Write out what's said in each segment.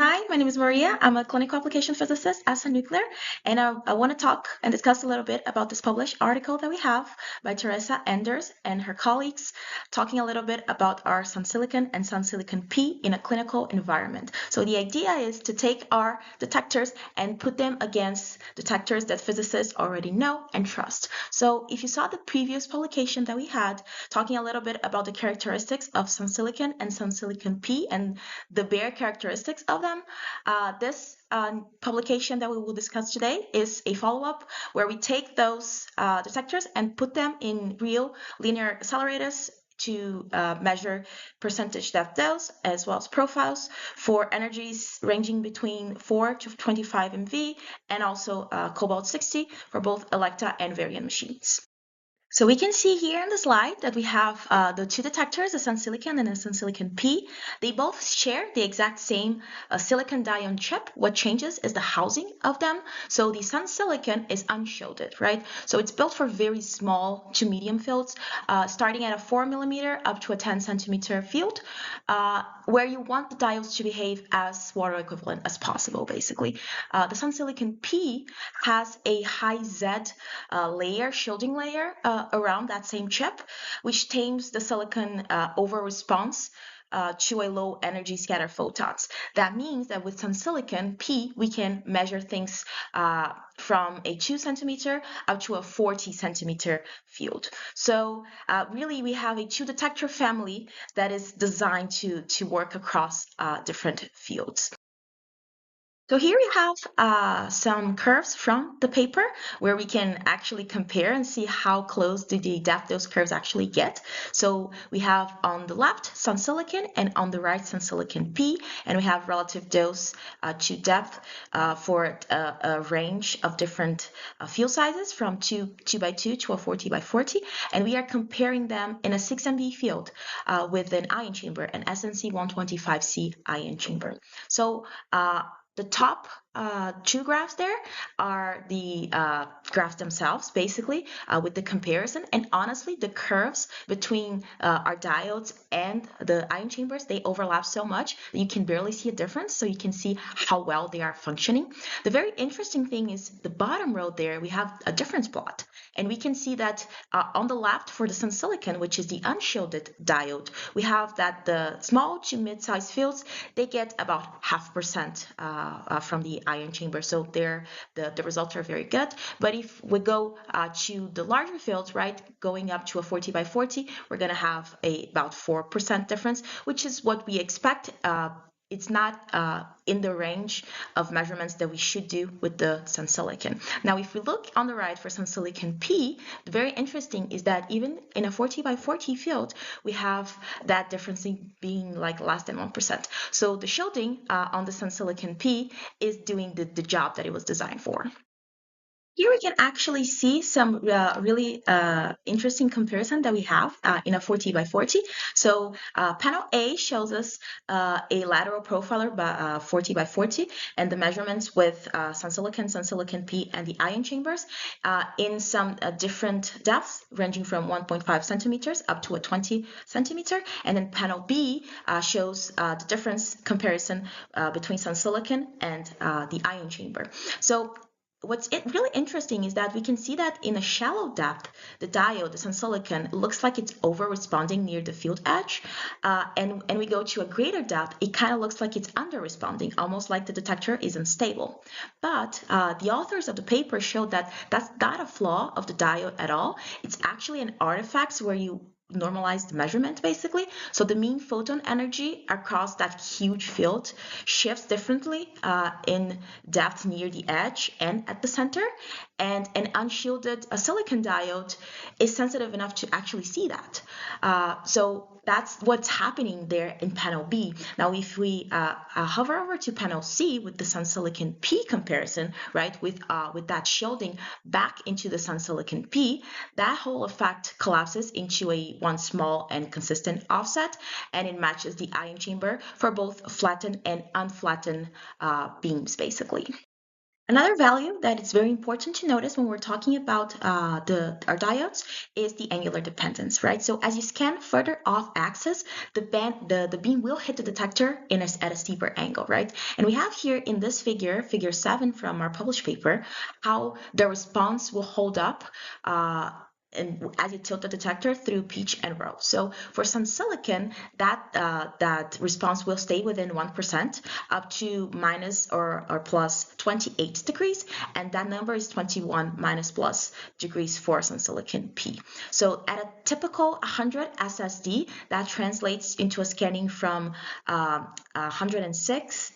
Hi, my name is Maria. I'm a clinical application physicist at SunNuclear, and I want to talk and discuss a little bit about this published article that we have by Teresa Enders and her colleagues, talking a little bit about our SunSILICON and SunSILICON P in a clinical environment. So the idea is to take our detectors and put them against detectors that physicists already know and trust. So if you saw the previous publication that we had, talking a little bit about the characteristics of SunSILICON and SunSILICON P and the bare characteristics of them. This publication that we will discuss today is a follow-up where we take those detectors and put them in real linear accelerators to measure percentage depth dose as well as profiles for energies ranging between 4 to 25 MV and also cobalt 60 for both Electa and Varian machines. So we can see here in the slide that we have the two detectors, the SunSILICON and the SunSILICON P. They both share the exact same silicon diode chip. What changes is the housing of them. So the SunSILICON is unshielded, right? So it's built for very small to medium fields, starting at a 4 millimeter up to a 10 centimeter field, where you want the diodes to behave as water equivalent as possible, basically. The SunSILICON P has a high Z layer, shielding layer, around that same chip, which tames the silicon over response to a low energy scatter photons. That means that with SunSILICON P, we can measure things from a 2 centimeter up to a 40 centimeter field. So really we have a two detector family that is designed to work across different fields. So here we have some curves from the paper where we can actually compare and see how close do the depth those curves actually get. So we have on the left SunSILICON and on the right SunSILICON P, and we have relative dose to depth for a range of different field sizes from 2 by 2 to a 40 by 40, and we are comparing them in a 6 MV field with an ion chamber, an SNC 125C ion chamber. So the top two graphs there are the graphs themselves, basically, with the comparison. And honestly, the curves between our diodes and the ion chambers, they overlap so much that you can barely see a difference. So you can see how well they are functioning. The very interesting thing is the bottom row there, we have a difference plot. And we can see that on the left for the SunSILICON, which is the unshielded diode, we have that the small to mid-sized fields, they get about 0.5% from the ion chamber. So the results are very good. But if we go to the larger fields, right, going up to a 40 by 40, we're going to have about 4% difference, which is what we expect. It's not in the range of measurements that we should do with the SunSILICON. Now, if we look on the right for SunSILICON P, the very interesting is that even in a 40 by 40 field, we have that difference being like less than 1%. So the shielding on the SunSILICON P is doing the job that it was designed for. Here we can actually see some really interesting comparison that we have in a 40 by 40. So panel A shows us a lateral profiler by 40 by 40 and the measurements with SunSILICON, SunSILICON P, and the ion chambers in some different depths ranging from 1.5 centimeters up to a 20 centimeter. And then panel B shows the difference comparison between SunSILICON and the ion chamber. So what's really interesting is that we can see that in a shallow depth, the diode, the SunSILICON, looks like it's over-responding near the field edge. And we go to a greater depth, it kind of looks like it's under-responding, almost like the detector is unstable. But the authors of the paper showed that that's not a flaw of the diode at all. It's actually an artifact where you normalized measurement, basically. So the mean photon energy across that huge field shifts differently in depth near the edge and at the center. And an unshielded silicon diode is sensitive enough to actually see that. So that's what's happening there in panel B. Now, if we hover over to panel C with the SunSILICON P comparison, right, with that shielding back into the SunSILICON P, that whole effect collapses into a one small and consistent offset, and it matches the ion chamber for both flattened and unflattened beams, basically. Another value that is very important to notice when we're talking about our diodes is the angular dependence, right? So as you scan further off axis, the beam will hit the detector at a steeper angle, right? And we have here in this figure, figure 7 from our published paper, how the response will hold up and as you tilt the detector through pitch and row. So for some silicon, that response will stay within 1% up to minus or plus 28 degrees, and that number is 21 minus plus degrees for SunSILICON P. So at a typical 100 SSD, that translates into a scanning from 106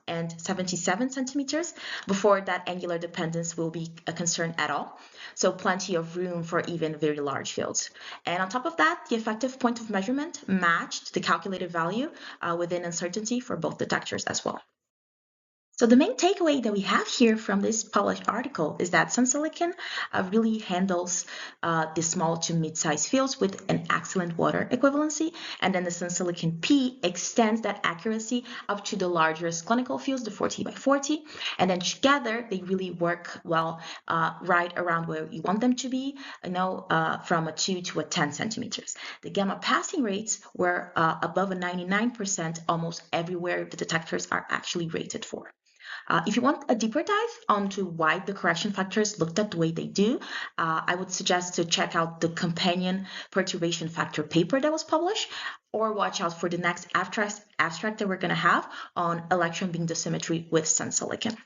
and 77 centimeters before that angular dependence will be a concern at all. So plenty of room for even very large fields. And on top of that, the effective point of measurement matched the calculated value within uncertainty for both detectors as well. So the main takeaway that we have here from this published article is that SunSILICON really handles the small to mid-sized fields with an excellent water equivalency, and then the SunSILICON P extends that accuracy up to the largest clinical fields, the 40 by 40, and then together they really work well right around where you want them to be, from a 2 to a 10 centimeters. The gamma passing rates were above a 99% almost everywhere the detectors are actually rated for. If you want a deeper dive onto why the correction factors looked at the way they do, I would suggest to check out the companion perturbation factor paper that was published, or watch out for the next abstract that we're going to have on electron beam dosimetry with SunSILICON.